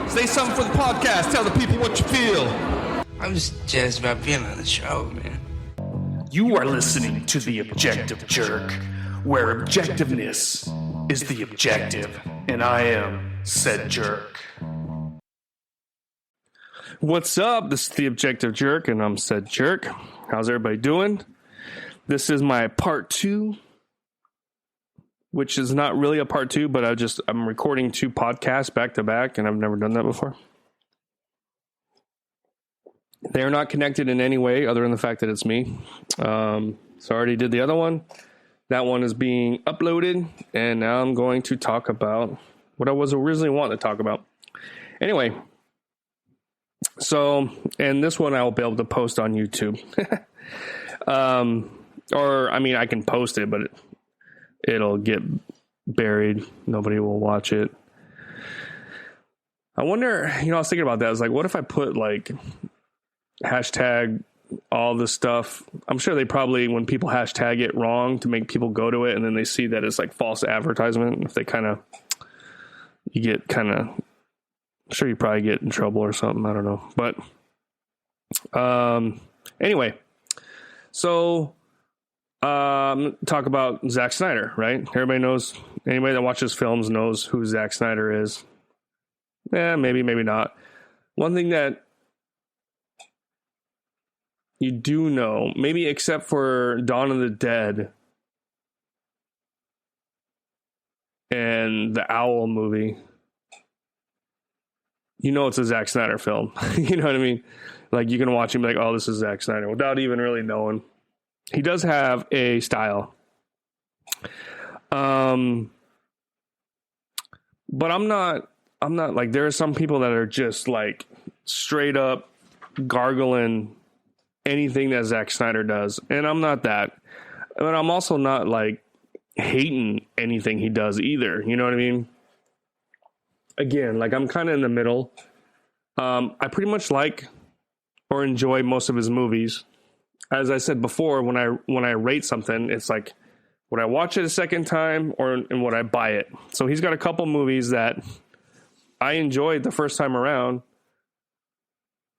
Say something for the podcast. Tell the people what you feel. I'm just jazzed about being on the show, man. You are listening to The Objective Jerk, where objectiveness is the objective, and I am said jerk. What's up? This is The Objective Jerk, and I'm said jerk. How's everybody doing? This is my part 2, which is not really a part 2, but I'm recording 2 podcasts back to back, and I've never done that before. They're not connected in any way other than the fact that it's me. So I already did the other one. That one is being uploaded, and now I'm going to talk about what I was originally wanting to talk about. Anyway, so, and this one I'll be able to post on YouTube. I can post it, but it'll get buried. Nobody will watch it. I wonder, I was thinking about that. I was like, what if I put hashtag all this stuff? I'm sure they probably, when people hashtag it wrong to make people go to it, and then they see that it's like false advertisement, if they I'm sure you probably get in trouble or something. I don't know. But anyway, so talk about Zack Snyder, right? Everybody knows, anybody that watches films knows who Zack Snyder is. Maybe not. One thing that you do know, maybe except for Dawn of the Dead and the Owl movie, it's a Zack Snyder film. You know what I mean? Like, you can watch him like, oh, this is Zack Snyder, without even really knowing. He does have a style. But I'm not like, there are some people that are just like straight up gargling anything that Zack Snyder does, and I'm not that. But I'm also not like hating anything he does either. You know what I mean? Again, like, I'm kind of in the middle. I pretty much like or enjoy most of his movies. As I said before, when I rate something, it's like, would I watch it a second time and would I buy it? So he's got a couple movies that I enjoyed the first time around,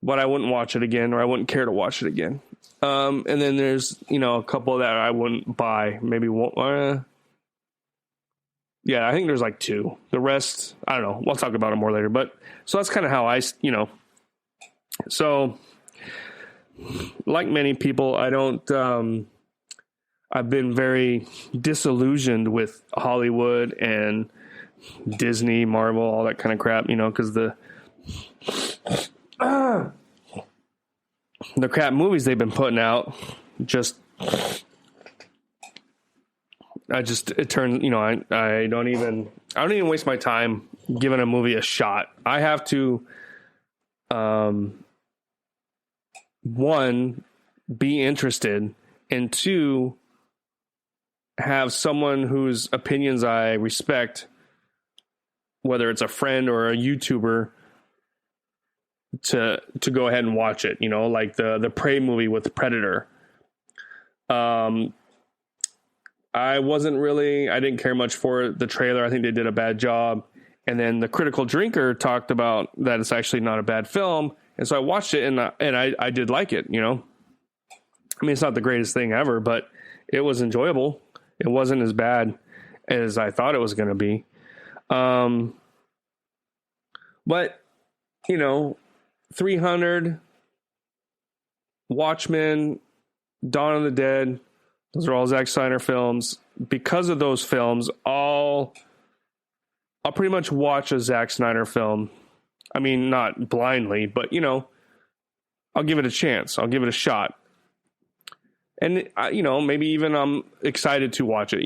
but I wouldn't watch it again, or I wouldn't care to watch it again. And then there's, a couple that I wouldn't buy. Maybe one. Yeah, I think there's like 2. The rest, I don't know. We'll talk about it more later. But so that's kind of how I. So, like many people, I don't. I've been very disillusioned with Hollywood and Disney, Marvel, all that kind of crap. Because the crap movies they've been putting out it turns, I don't even waste my time giving a movie a shot. I have to, 1, be interested, and 2, have someone whose opinions I respect, whether it's a friend or a YouTuber, to go ahead and watch it. Like the Prey movie with Predator. I didn't care much for the trailer. I think they did a bad job. And then the Critical Drinker talked about that it's actually not a bad film. And so I watched it, and I did like it, I mean, it's not the greatest thing ever, but it was enjoyable. It wasn't as bad as I thought it was going to be. But, 300, Watchmen, Dawn of the Dead, those are all Zack Snyder films. Because of those films, I'll pretty much watch a Zack Snyder film. I mean, not blindly, but, I'll give it a chance. I'll give it a shot. And, maybe even I'm excited to watch it.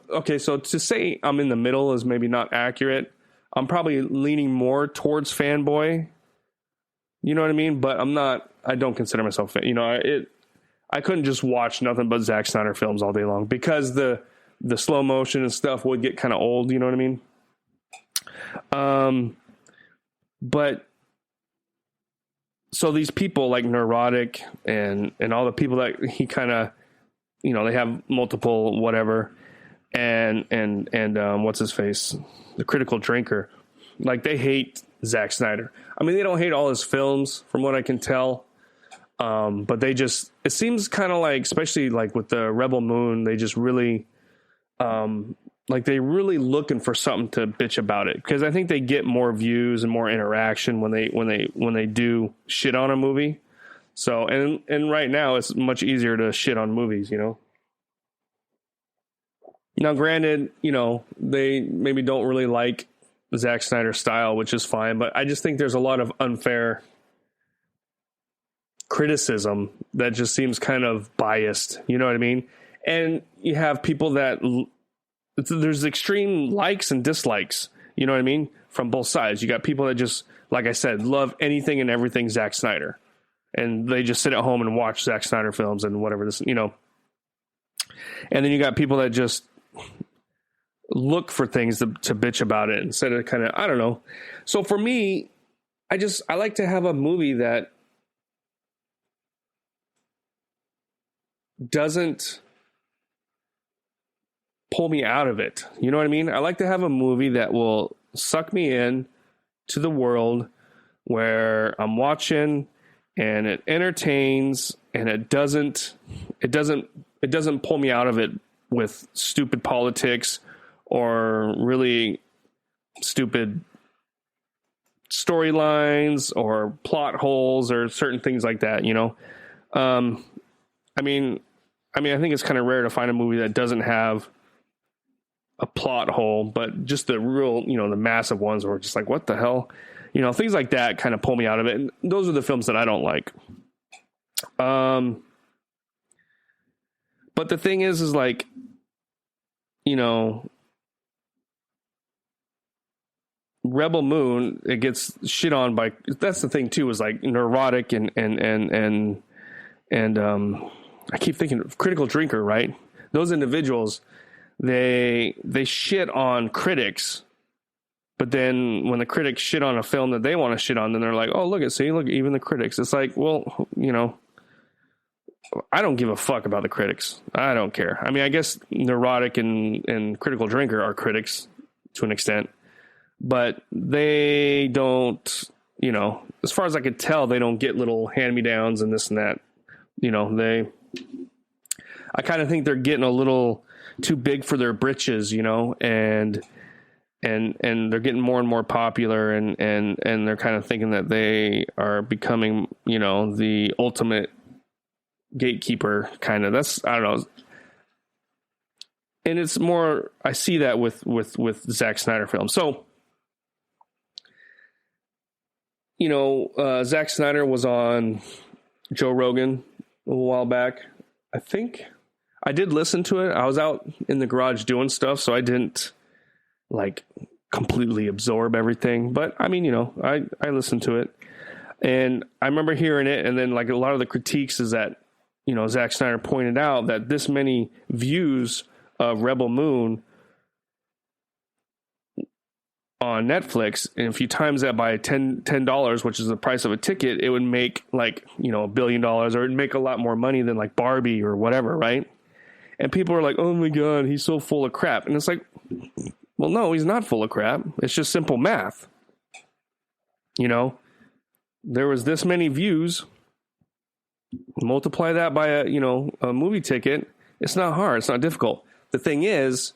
Okay, so to say I'm in the middle is maybe not accurate. I'm probably leaning more towards fanboy. You know what I mean? But I don't consider myself, I couldn't just watch nothing but Zack Snyder films all day long, because the slow motion and stuff would get kind of old. You know what I mean? But so these people like Neurotic and all the people that he kind of, they have multiple whatever, and what's his face, the Critical Drinker. Like, they hate Zack Snyder. I mean, they don't hate all his films, from what I can tell. But they just, it seems kind of like, especially like with the Rebel Moon, they just really, like they really looking for something to bitch about it. Because I think they get more views and more interaction when they do shit on a movie. So, and right now it's much easier to shit on movies, you know? Now, granted, you know, they maybe don't really like Zack Snyder's style, which is fine, but I just think there's a lot of unfair criticism that just seems kind of biased, you know what I mean? And you have people that there's extreme likes and dislikes, you know what I mean? From both sides. You got people that just, like I said, love anything and everything Zack Snyder. And they just sit at home and watch Zack Snyder films and whatever this, you know. And then you got people that just look for things to bitch about it instead of kind of, I don't know. So for me, I like to have a movie that doesn't pull me out of it. You know what I mean? I like to have a movie that will suck me in to the world where I'm watching and it entertains and it doesn't pull me out of it with stupid politics or really stupid storylines or plot holes or certain things like that, you know? I mean, I think it's kind of rare to find a movie that doesn't have a plot hole, but just the real, you know, the massive ones where it's just like, what the hell? You know, things like that kind of pull me out of it. And those are the films that I don't like. But the thing is like, you know, Rebel Moon, it gets shit on by, that's the thing too, is like neurotic and I keep thinking of Critical Drinker, right? Those individuals, they shit on critics, but then when the critics shit on a film that they want to shit on, then they're like, oh, look, even the critics. It's like, well, you know, I don't give a fuck about the critics. I don't care. I mean, I guess Neurotic and Critical Drinker are critics to an extent, but they don't, you know, as far as I could tell, they don't get little hand-me-downs and this and that. You know, I kind of think they're getting a little too big for their britches, you know, and they're getting more and more popular and they're kind of thinking that they are becoming, you know, the ultimate gatekeeper kind of. That's, I don't know. And it's more, I see that with Zack Snyder films. So, you know, Zack Snyder was on Joe Rogan a while back. I think I did listen to it. I was out in the garage doing stuff, so I didn't like completely absorb everything. But I mean, you know, I listened to it and I remember hearing it. And then like a lot of the critiques is that, you know, Zack Snyder pointed out that this many views of Rebel Moon on Netflix, and if you times that by $10, which is the price of a ticket, it would make like, you know, $1 billion, or it'd make a lot more money than like Barbie or whatever, right? And people are like, oh my God, he's so full of crap. And it's like, well, no, he's not full of crap. It's just simple math. You know, there was this many views, multiply that by a movie ticket. It's not hard. It's not difficult. The thing is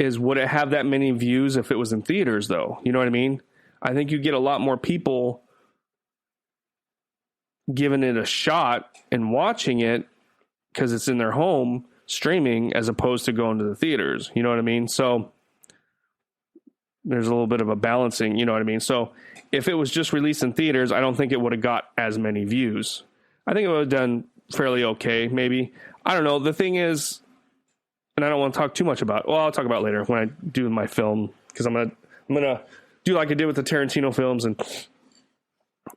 would it have that many views if it was in theaters though? You know what I mean? I think you get a lot more people giving it a shot and watching it because it's in their home streaming as opposed to going to the theaters. You know what I mean? So there's a little bit of a balancing, you know what I mean? So if it was just released in theaters, I don't think it would have got as many views. I think it would have done fairly okay, maybe. I don't know. The thing is, and I don't want to talk too much about, well, I'll talk about it later when I do my film, because I'm gonna do like I did with the Tarantino films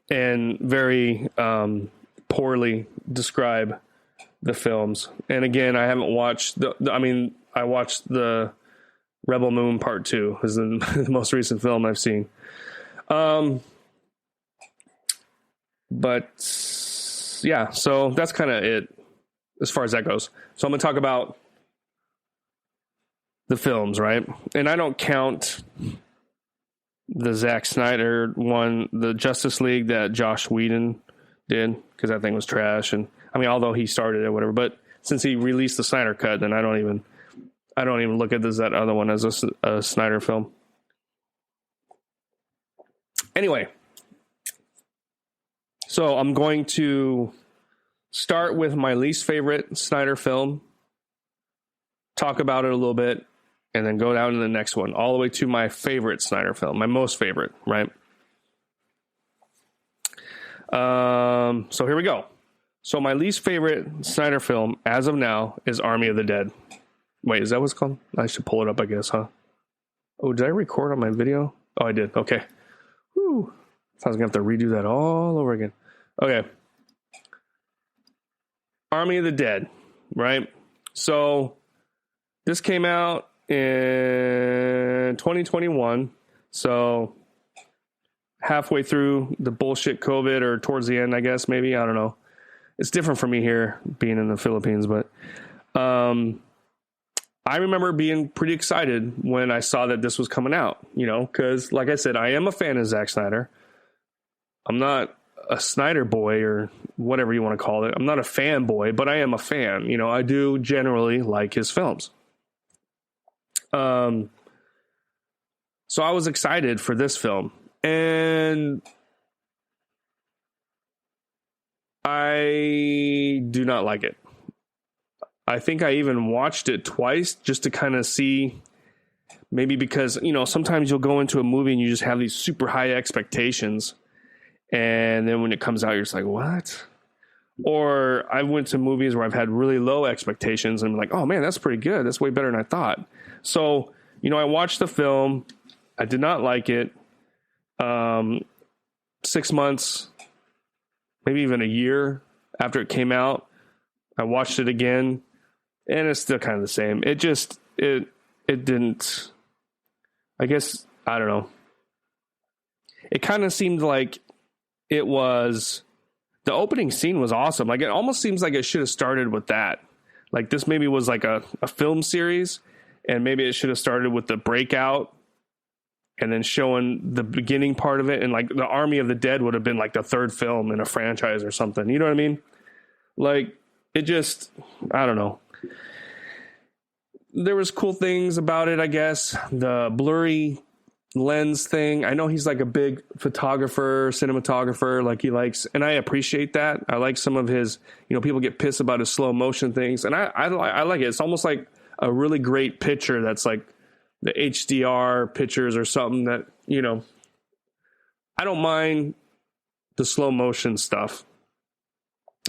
and very poorly describe the films. And again, I haven't watched I watched the Rebel Moon Part 2 is the most recent film I've seen. But yeah, so that's kind of it as far as that goes. So I'm going to talk about the films, right? And I don't count the Zack Snyder one, the Justice League that Josh Whedon did, because that thing was trash. And I mean, although he started it, whatever. But since he released the Snyder cut, then I don't even look at that other one as a Snyder film. Anyway, so I'm going to start with my least favorite Snyder film, talk about it a little bit, and then go down to the next one, all the way to my favorite Snyder film, my most favorite, right? So here we go. So my least favorite Snyder film, as of now, is Army of the Dead. Wait, is that what it's called? I should pull it up, I guess, huh? Oh, did I record on my video? Oh, I did. Okay. Whew. I was going to have to redo that all over again. Okay. Army of the Dead, right? So this came out in 2021. So halfway through the bullshit COVID, or towards the end, I guess, maybe. I don't know. It's different for me here being in the Philippines, but I remember being pretty excited when I saw that this was coming out, because like I said, I am a fan of Zack Snyder. I'm not a Snyder boy or whatever you want to call it. I'm not a fanboy, but I am a fan. I do generally like his films. So I was excited for this film, and I do not like it. I think I even watched it twice just to kind of see, maybe because, sometimes you'll go into a movie and you just have these super high expectations. And then when it comes out, you're just like, what? Or I went to movies where I've had really low expectations and I'm like, oh man, that's pretty good. That's way better than I thought. So, I watched the film. I did not like it. 6 months, maybe even a year after it came out, I watched it again, and it's still kind of the same. It didn't, I guess, I don't know. It kind of seemed like it was, the opening scene was awesome. Like, it almost seems like it should have started with that. Like, this maybe was like a film series, and maybe it should have started with the breakout and then showing the beginning part of it. And like the Army of the Dead would have been like the third film in a franchise or something. You know what I mean? Like, it just, I don't know. There was cool things about it, I guess. The blurry lens thing. I know he's like a big photographer, cinematographer, like he likes, and I appreciate that. I like some of his, people get pissed about his slow motion things, and I like it. It's almost like a really great picture that's like the HDR pictures or something that, I don't mind the slow motion stuff.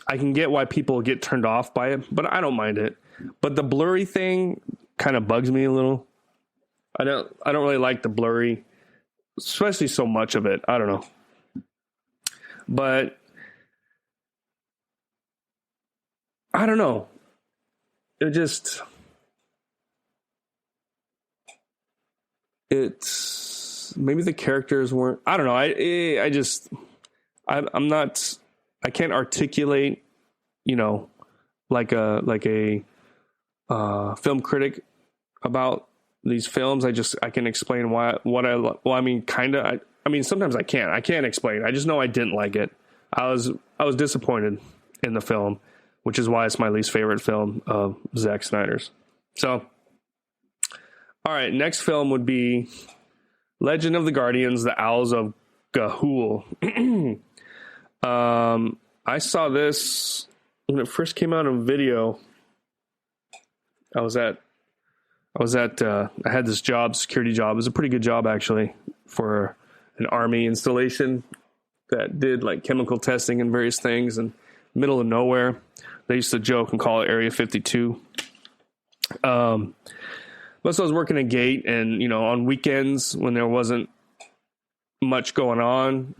I can get why people get turned off by it, but I don't mind it. But the blurry thing kind of bugs me a little. I don't really like the blurry, especially so much of it. I don't know. But I don't know. It's maybe the characters weren't, I don't know. I'm not, I can't articulate, like a film critic about these films. I can explain sometimes I can't explain. I just know I didn't like it. I was disappointed in the film, which is why it's my least favorite film of Zack Snyder's. So, all right, next film would be Legend of the Guardians, The Owls of Ga'Hoole. I saw this when it first came out on video. I had this job, security job. It was a pretty good job, actually, for an army installation that did like chemical testing and various things in the middle of nowhere. They used to joke and call it Area 52. But so I was working a gate, and, on weekends when there wasn't much going on,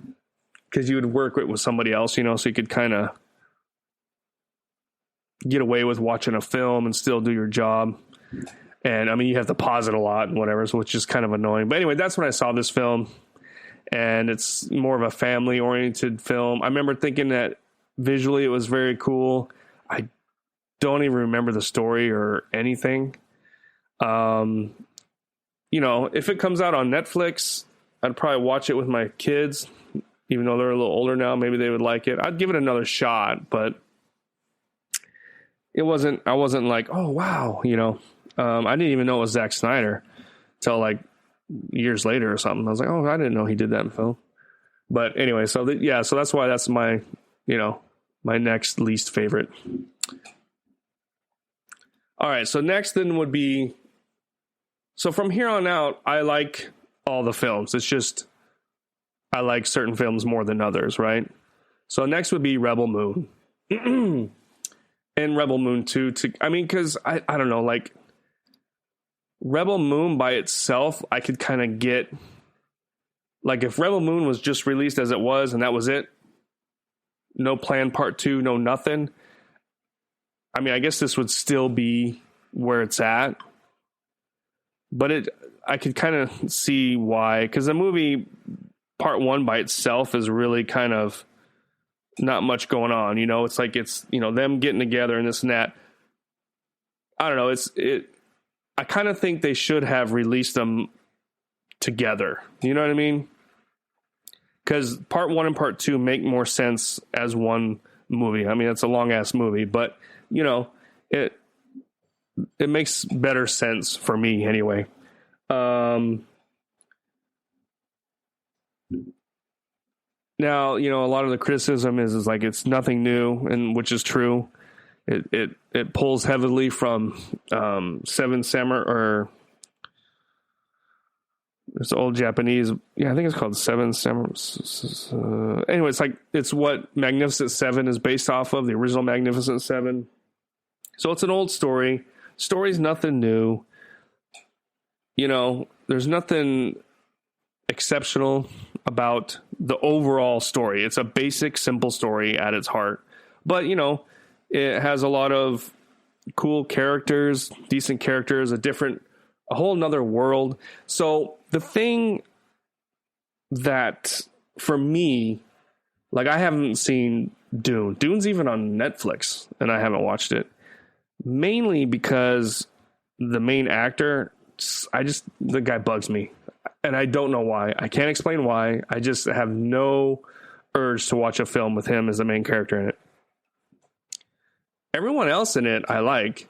because you would work with somebody else, so you could kind of get away with watching a film and still do your job. And I mean, you have to pause it a lot and whatever, so which is kind of annoying. But anyway, that's when I saw this film, and it's more of a family oriented film. I remember thinking that visually it was very cool. I don't even remember the story or anything. If it comes out on Netflix, I'd probably watch it with my kids, even though they're a little older now. Maybe they would like it. I'd give it another shot, but I wasn't like, oh wow, I didn't even know it was Zack Snyder till like years later or something. I was like, oh, I didn't know he did that in film. But anyway, so that's why that's my, my next least favorite. All right, so next then would be, so from here on out, I like all the films. It's just I like certain films more than others, right? So next would be Rebel Moon. And Rebel Moon 2, because I don't know, like Rebel Moon by itself, I could kind of get, like if Rebel Moon was just released as it was and that was it, no planned part 2, no nothing, I guess this would still be where it's at. But I could kind of see why, because the movie part 1 by itself is really kind of not much going on, it's like it's them getting together and this and that. I don't know, I kind of think they should have released them together, you know what I mean? Because part 1 and part 2 make more sense as one movie. It's a long ass movie, but it makes better sense for me anyway. Now, a lot of the criticism is like it's nothing new, and which is true. It pulls heavily from Seven Samurai, or it's old Japanese. Yeah, I think it's called Seven Samurai. Anyway, it's what Magnificent Seven is based off of, the original Magnificent Seven. So it's an old story. Story's nothing new. There's nothing exceptional about the overall story. It's a basic, simple story at its heart. But, it has a lot of cool characters, decent characters, a whole nother world. So the thing that, for me, like I haven't seen Dune. Dune's even on Netflix, and I haven't watched it. Mainly because the main actor, the guy bugs me. And I don't know why. I can't explain why. I just have no urge to watch a film with him as the main character in it. Everyone else in it I like,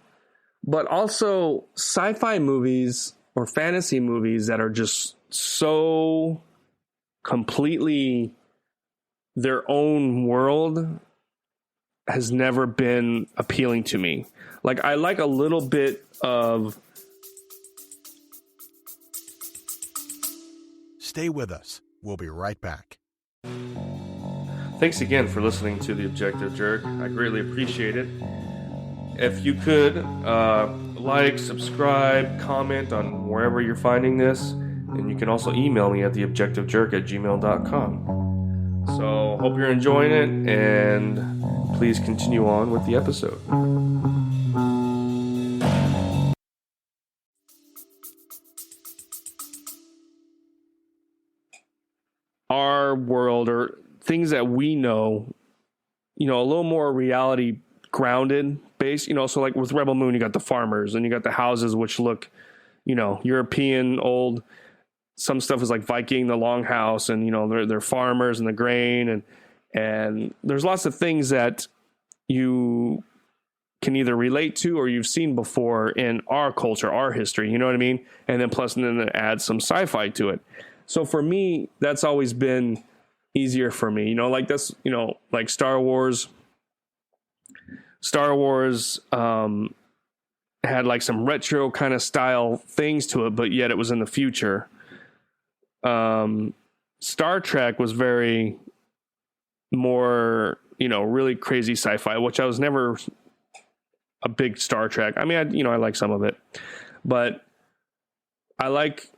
but also sci-fi movies or fantasy movies that are just so completely their own world has never been appealing to me. Like I like a little bit of... Stay with us. We'll be right back. Thanks again for listening to The Objective Jerk. I greatly appreciate it. If you could, like, subscribe, comment on wherever you're finding this, and you can also email me at theobjectivejerk@gmail.com. So, hope you're enjoying it, and please continue on with the episode. Our world, or things that we know, a little more reality grounded based, so like with Rebel Moon, you got the farmers and you got the houses, which look, European old. Some stuff is like Viking, the longhouse, and, they're farmers and the grain. And there's lots of things that you can either relate to or you've seen before in our culture, our history, you know what I mean? And then then add some sci-fi to it. So for me, that's always been easier for me, like that's, like Star Wars had like some retro kind of style things to it, but yet it was in the future. Star Trek was very more, really crazy sci-fi, which I was never a big Star Trek. I like some of it, but I like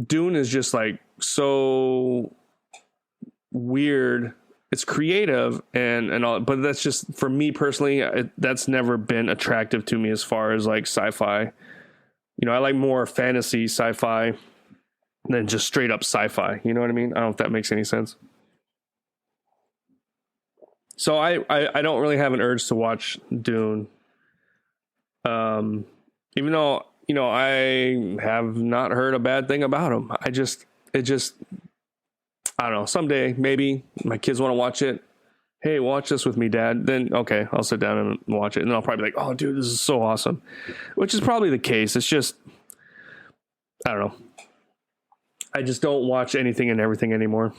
Dune is just like so weird. It's creative and all, but that's just for me personally. That's never been attractive to me as far as like sci-fi. I like more fantasy sci-fi than just straight up sci-fi. You know what I mean? I don't know if that makes any sense. So I don't really have an urge to watch Dune. Even though, I have not heard a bad thing about him. I don't know. Someday, maybe my kids want to watch it. Hey, watch this with me, Dad. Then, okay, I'll sit down and watch it. And I'll probably be like, oh, dude, this is so awesome. Which is probably the case. It's just, I don't know. I just don't watch anything and everything anymore.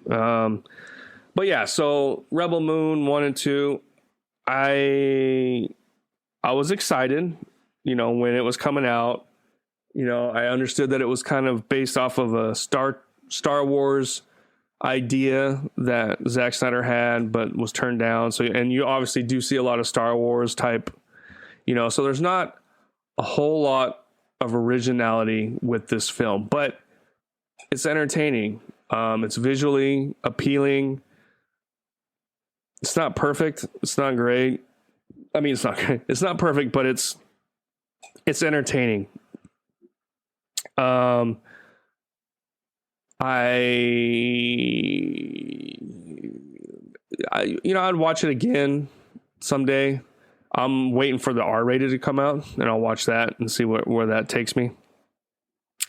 But yeah, so Rebel Moon 1 and 2, I was excited, when it was coming out. I understood that it was kind of based off of a Star Wars idea that Zack Snyder had, but was turned down. So, and you obviously do see a lot of Star Wars type, so there's not a whole lot of originality with this film, but it's entertaining. It's visually appealing. It's not perfect. It's not great. I mean, it's not great. It's not perfect, but it's entertaining. I'd watch it again someday. I'm waiting for the R-rated to come out, and I'll watch that and see where that takes me.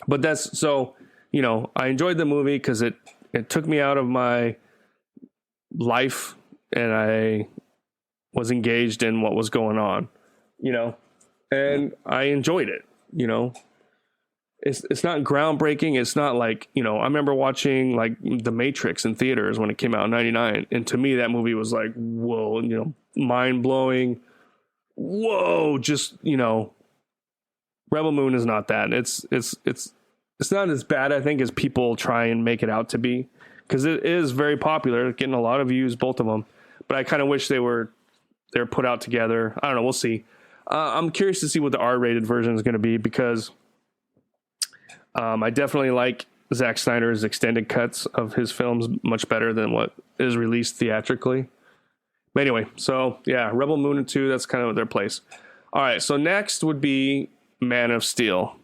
But that's so, I enjoyed the movie because it took me out of my life, and I was engaged in what was going on, and I enjoyed it, It's not groundbreaking. It's not like, I remember watching like The Matrix in theaters when it came out in 99. And to me, that movie was like, whoa, mind blowing. Whoa, just, Rebel Moon is not that. It's not as bad, I think, as people try and make it out to be, because it is very popular, getting a lot of views, both of them. But I kind of wish they're put out together. I don't know. We'll see. I'm curious to see what the R-rated version is going to be, because I definitely like Zack Snyder's extended cuts of his films much better than what is released theatrically. But anyway, so yeah, Rebel Moon and 2, that's kind of their place. All right, so next would be Man of Steel.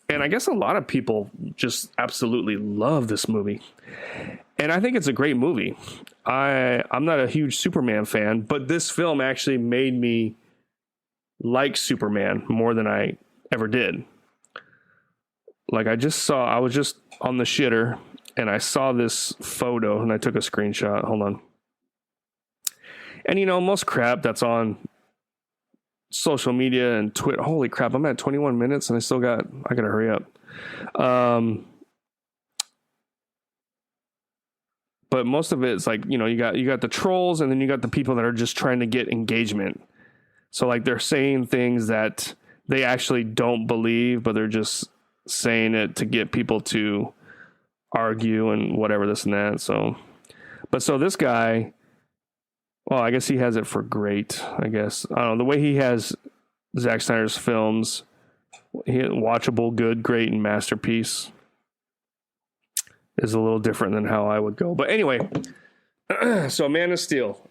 And I guess a lot of people just absolutely love this movie. And I think it's a great movie. I'm not a huge Superman fan, but this film actually made me like Superman more than I ever did. Like I was just on the shitter and I saw this photo and I took a screenshot. Hold on. And most crap that's on social media and Twitter. Holy crap, I'm at 21 minutes and I gotta hurry up. But most of it's like, you got the trolls, and then you got the people that are just trying to get engagement. So like they're saying things that they actually don't believe, but they're just saying it to get people to argue and whatever, this and that. So this guy, well, I guess he has it for great, I guess. I don't know, the way he has Zack Snyder's films, watchable, good, great, and masterpiece, is a little different than how I would go. But anyway, so Man of Steel.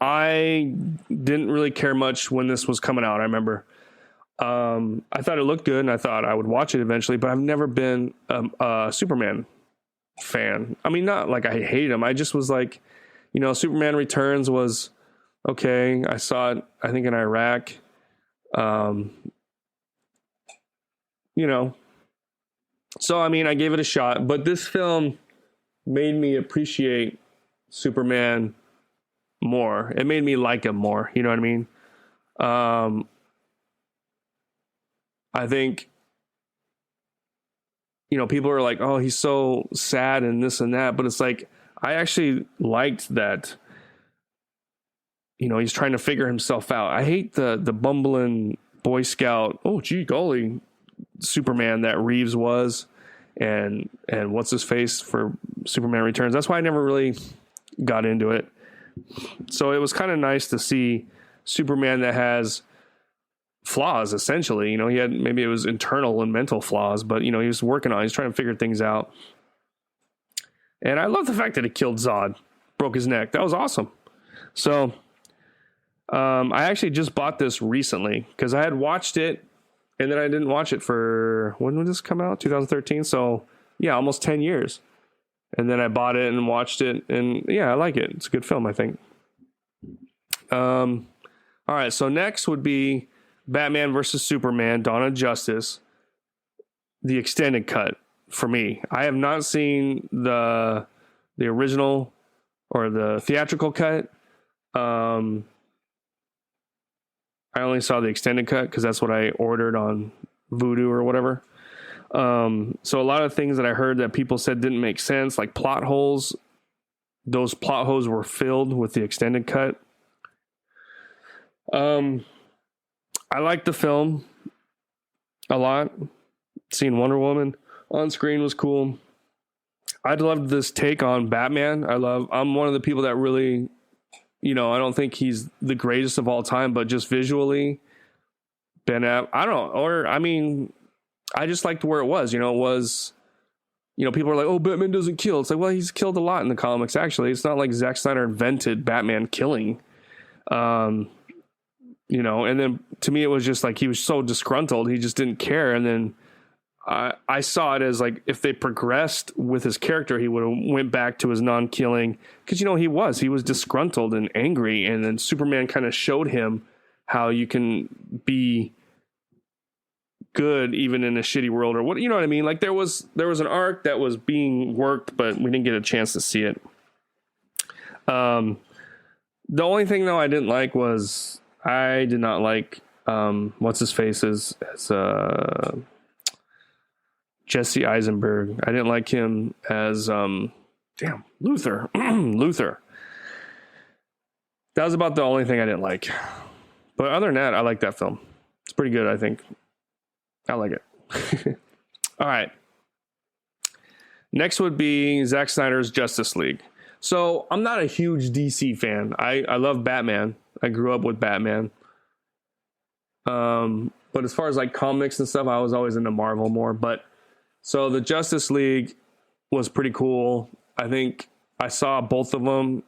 I didn't really care much when this was coming out, I remember. I thought it looked good, and I thought I would watch it eventually, but I've never been a Superman fan. I mean, not like I hate him. I just was like, Superman Returns was okay. I saw it, I think, in Iraq. So, I mean, I gave it a shot, but this film made me appreciate Superman more. It made me like him more. You know what I mean? I think, people are like, oh, he's so sad and this and that. But it's like, I actually liked that, he's trying to figure himself out. I hate the bumbling Boy Scout, oh, gee, golly, Superman that Reeves was, and what's his face for Superman Returns. That's why I never really got into it. So it was kind of nice to see Superman that has flaws, essentially. He had, maybe it was internal and mental flaws, but he was working on it. He's trying to figure things out. And I love the fact that it killed Zod, broke his neck. That was awesome. So I actually just bought this recently because I had watched it and then I didn't watch it for, when would this come out? 2013. So yeah, almost 10 years. And then I bought it and watched it, and yeah, I like it. It's a good film, I think. All right, so next would be Batman versus Superman, Dawn of Justice, the extended cut for me. I have not seen the original or the theatrical cut. I only saw the extended cut because that's what I ordered on Vudu or whatever. So a lot of things that I heard that people said didn't make sense, like plot holes, those plot holes were filled with the extended cut. I liked the film a lot. Seeing Wonder Woman on screen was cool. I loved this take on Batman. I'm one of the people that really, I don't think he's the greatest of all time, but just visually, I just liked where it was. It was, people are like, oh, Batman doesn't kill. It's like, well, he's killed a lot in the comics, actually. It's not like Zack Snyder invented Batman killing. And then to me, it was just like he was so disgruntled. He just didn't care. And then I saw it as like if they progressed with his character, he would have went back to his non-killing. Because, he was disgruntled and angry. And then Superman kind of showed him how you can be good even in a shitty world, or what, you know what I mean? Like there was an arc that was being worked, but we didn't get a chance to see it. The only thing though I didn't like was I did not like what's his face as Jesse Eisenberg. I didn't like him as Luthor. Luthor. That was about the only thing I didn't like. But other than that, I like that film. It's pretty good, I think. I like it. All right. Next would be Zack Snyder's Justice League. So I'm not a huge DC fan. I love Batman. I grew up with Batman. But as far as like comics and stuff, I was always into Marvel more. But so the Justice League was pretty cool. I think I saw both of them.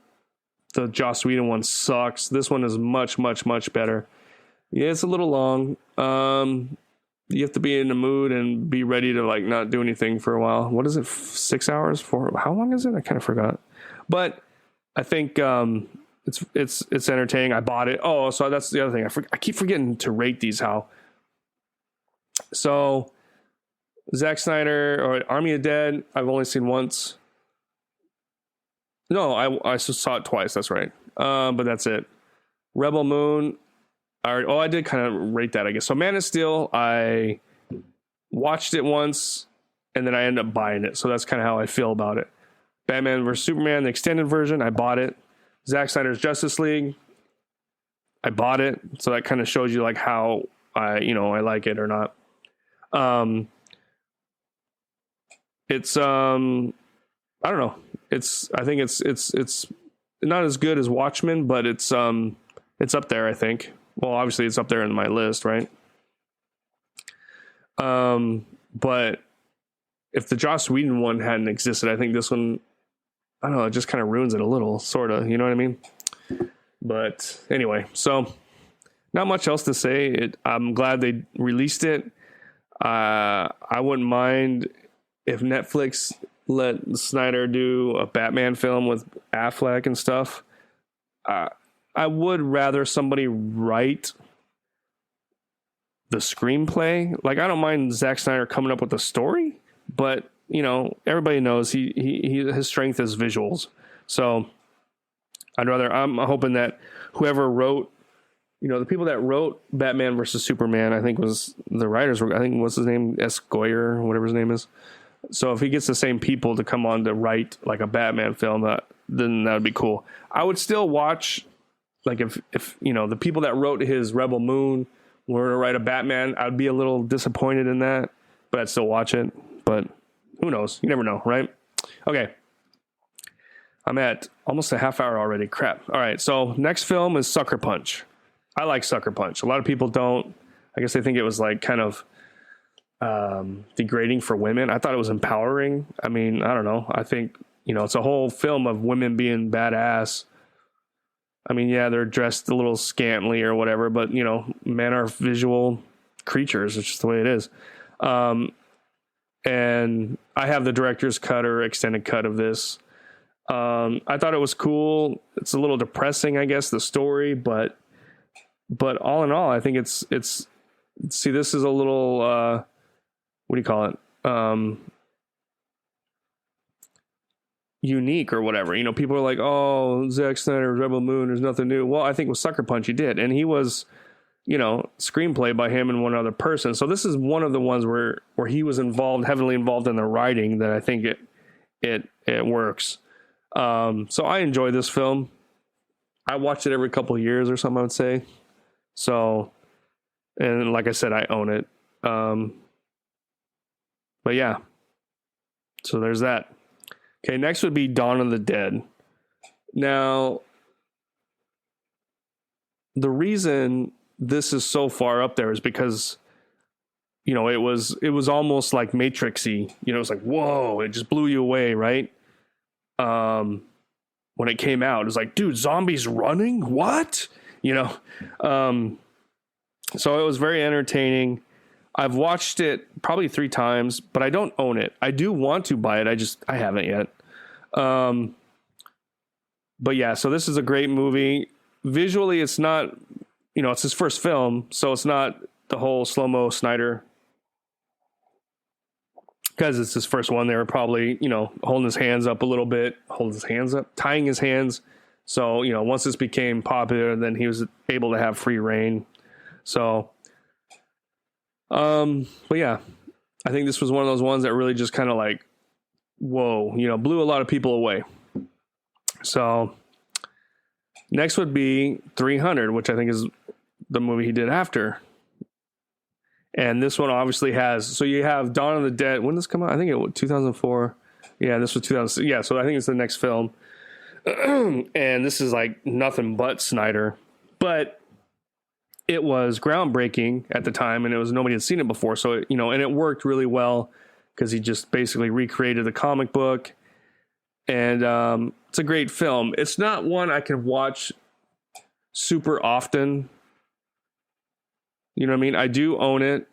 The Joss Whedon one sucks. This one is much, much, much better. Yeah, it's a little long. You have to be in the mood and be ready to like not do anything for a while. What is it? 6 hours? How long is it? I kind of forgot. But I think it's entertaining. I bought it. Oh, so that's the other thing. I keep forgetting to rate these. So Zack Snyder or Army of Dead, I've only seen once. No, I saw it twice. That's right. But that's it. Rebel Moon. I did kind of rate that, I guess. So Man of Steel, I watched it once, and then I ended up buying it. So that's kind of how I feel about it. Batman vs. Superman, the extended version, I bought it. Zack Snyder's Justice League, I bought it. So that kind of shows you like how I like it or not. It's I don't know. I think it's not as good as Watchmen, but it's up there, I think. Well, obviously it's up there in my list, right? But if the Joss Whedon one hadn't existed, I think this one, I don't know, it just kind of ruins it a little, sort of, you know what I mean? But anyway, so not much else to say. I'm glad they released it. I wouldn't mind if Netflix let Snyder do a Batman film with Affleck and stuff. I would rather somebody write the screenplay. Like, I don't mind Zack Snyder coming up with the story, but everybody knows his strength is visuals. So I'm hoping that whoever wrote, the people that wrote Batman versus Superman, I think was the writers. I think what's his name, S. Goyer, whatever his name is. So if he gets the same people to come on to write like a Batman film, then that would be cool. I would still watch. Like if the people that wrote his Rebel Moon were to write a Batman, I'd be a little disappointed in that, but I'd still watch it. But who knows? You never know, right? Okay. I'm at almost a half hour already. Crap. All right. So next film is Sucker Punch. I like Sucker Punch. A lot of people don't. I guess they think it was like kind of degrading for women. I thought it was empowering. I mean, I don't know. I think, it's a whole film of women being badass. I mean, yeah, they're dressed a little scantily or whatever, but, men are visual creatures. It's just the way it is. And I have the director's cut or extended cut of this. I thought it was cool. It's a little depressing, I guess, the story, but but all in all, I think it's see, this is a little what do you call it? Unique or whatever. You know, people are like, oh, Zack Snyder, Rebel Moon, there's nothing new. Well, I think with Sucker Punch he did, and he was, you know, screenplay by him and one other person. So this is one of the ones where he was heavily involved in the writing, that I think it works. So I enjoy this film. I watch it every couple of years or something, I would say. So, and like I said, I own it. But yeah, so there's that. Okay, next would be Dawn of the Dead. Now, the reason this is so far up there is because, you know, it was almost like Matrix-y. You know, it was like, whoa, it just blew you away, right? When it came out, it was like, dude, zombies running? What? You know? So it was very entertaining. I've watched it probably 3 times, but I don't own it. I do want to buy it. I haven't yet. But yeah, so this is a great movie. Visually, it's not, you know, it's his first film, so it's not the whole slow-mo Snyder. Because it's his first one, they were probably, you know, holding his hands up a little bit, tying his hands. So, you know, once this became popular, then he was able to have free reign. So, but yeah, I think this was one of those ones that really just kind of like, whoa, you know, blew a lot of people away. So next would be 300, which I think is the movie he did after. And this one obviously has, so you have Dawn of the Dead. When did this come out? I think it was 2004. Yeah, this was 2006. Yeah, so I think it's the next film. And this is like nothing but Snyder. But it was groundbreaking at the time, and nobody had seen it before. So, you know, and it worked really well because he just basically recreated the comic book. And it's a great film. It's not one I can watch super often. You know what I mean? I do own it,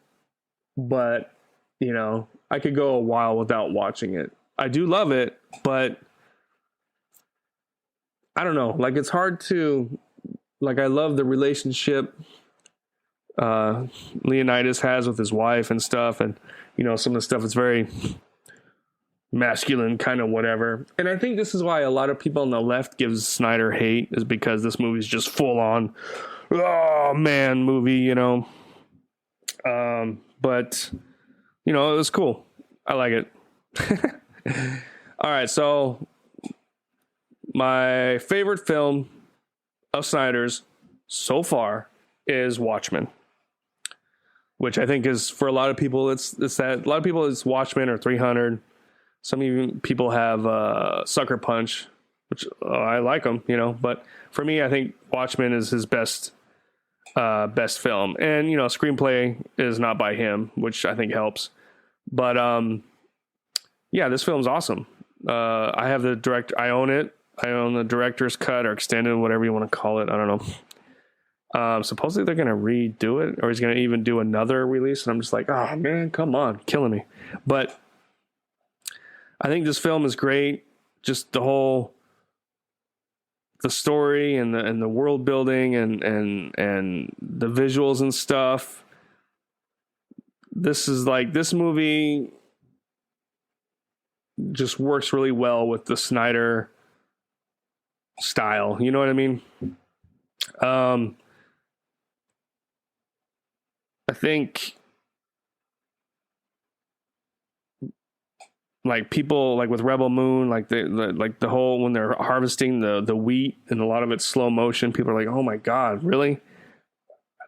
but, you know, I could go a while without watching it. I do love it, but I don't know. Like, it's hard to, like, I love the relationship Leonidas has with his wife and stuff, and, you know, some of the stuff is very masculine, kind of whatever. And I think this is why a lot of people on the left gives Snyder hate, is because this movie's just full on, oh man, movie, you know. But, you know, it was cool. I like it. All right, so my favorite film of Snyder's so far is Watchmen, which I think is, for a lot of people, it's that. A lot of people, it's Watchmen or 300. Some even people have Sucker Punch, which I like them, you know. But for me, I think Watchmen is his best film. And, you know, screenplay is not by him, which I think helps. But yeah, this film's awesome. I have I own it. I own the director's cut or extended, whatever you want to call it. I don't know. Supposedly they're going to redo it, or he's going to even do another release. And I'm just like, oh man, come on, killing me. But I think this film is great. Just the story and the world building and the visuals and stuff. This is like, this movie just works really well with the Snyder style. You know what I mean? I think like people like with Rebel Moon, like the whole, when they're harvesting the wheat and a lot of it's slow motion, people are like, oh my God, really?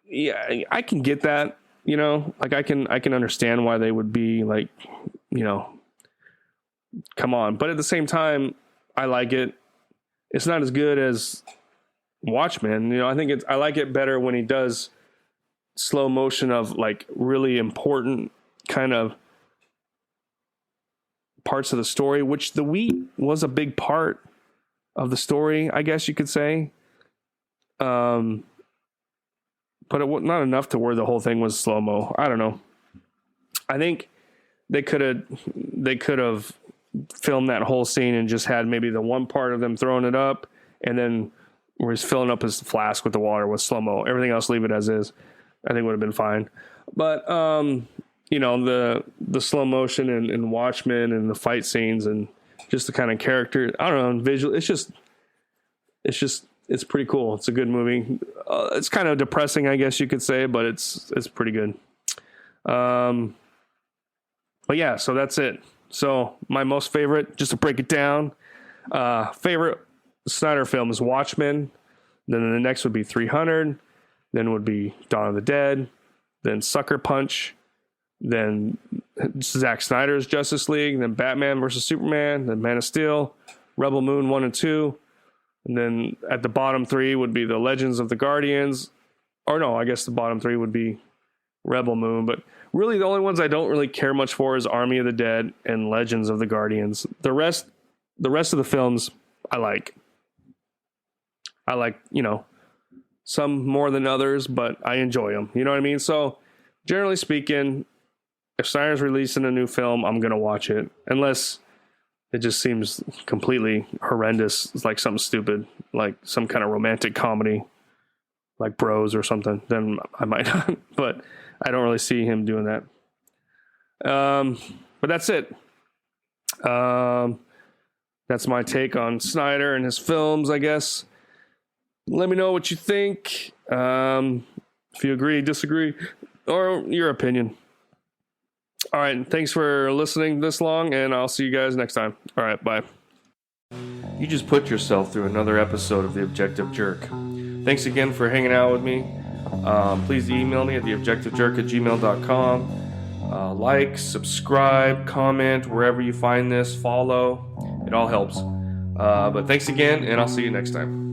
Yeah, I can get that, you know, like I can understand why they would be like, you know, come on. But at the same time, I like it. It's not as good as Watchmen. You know, I like it better when he does slow motion of like really important kind of parts of the story, which the wheat was a big part of the story, I guess you could say. But it was not enough to where the whole thing was slow-mo. I don't know. I think they could have filmed that whole scene and just had maybe the one part of them throwing it up and then where he's filling up his flask with the water with slow-mo. Everything else, leave it as is. I think would have been fine. But, you know, the slow motion and Watchmen and the fight scenes and just the kind of character, I don't know, visual. It's pretty cool. It's a good movie. It's kind of depressing, I guess you could say, but it's pretty good. But yeah, so that's it. So my most favorite, just to break it down, favorite Snyder film is Watchmen. Then the next would be 300. Then would be Dawn of the Dead. Then Sucker Punch. Then Zack Snyder's Justice League. Then Batman vs. Superman. Then Man of Steel. Rebel Moon 1 and 2. And then at the bottom 3 would be the Legends of the Guardians. Or no, I guess the bottom 3 would be Rebel Moon. But really the only ones I don't really care much for is Army of the Dead and Legends of the Guardians. The rest of the films I like. I like, you know, some more than others, but I enjoy them. You know what I mean? So generally speaking, if Snyder's releasing a new film, I'm going to watch it. Unless it just seems completely horrendous. It's like something stupid, like some kind of romantic comedy, like Bros or something. Then I might not, but I don't really see him doing that. But that's it. That's my take on Snyder and his films, I guess. Let me know what you think. If you agree, disagree, or your opinion. All right. Thanks for listening this long, and I'll see you guys next time. All right. Bye. You just put yourself through another episode of The Objective Jerk. Thanks again for hanging out with me. Please email me at theobjectivejerk@gmail.com. Like, subscribe, comment, wherever you find this, follow. It all helps. But thanks again, and I'll see you next time.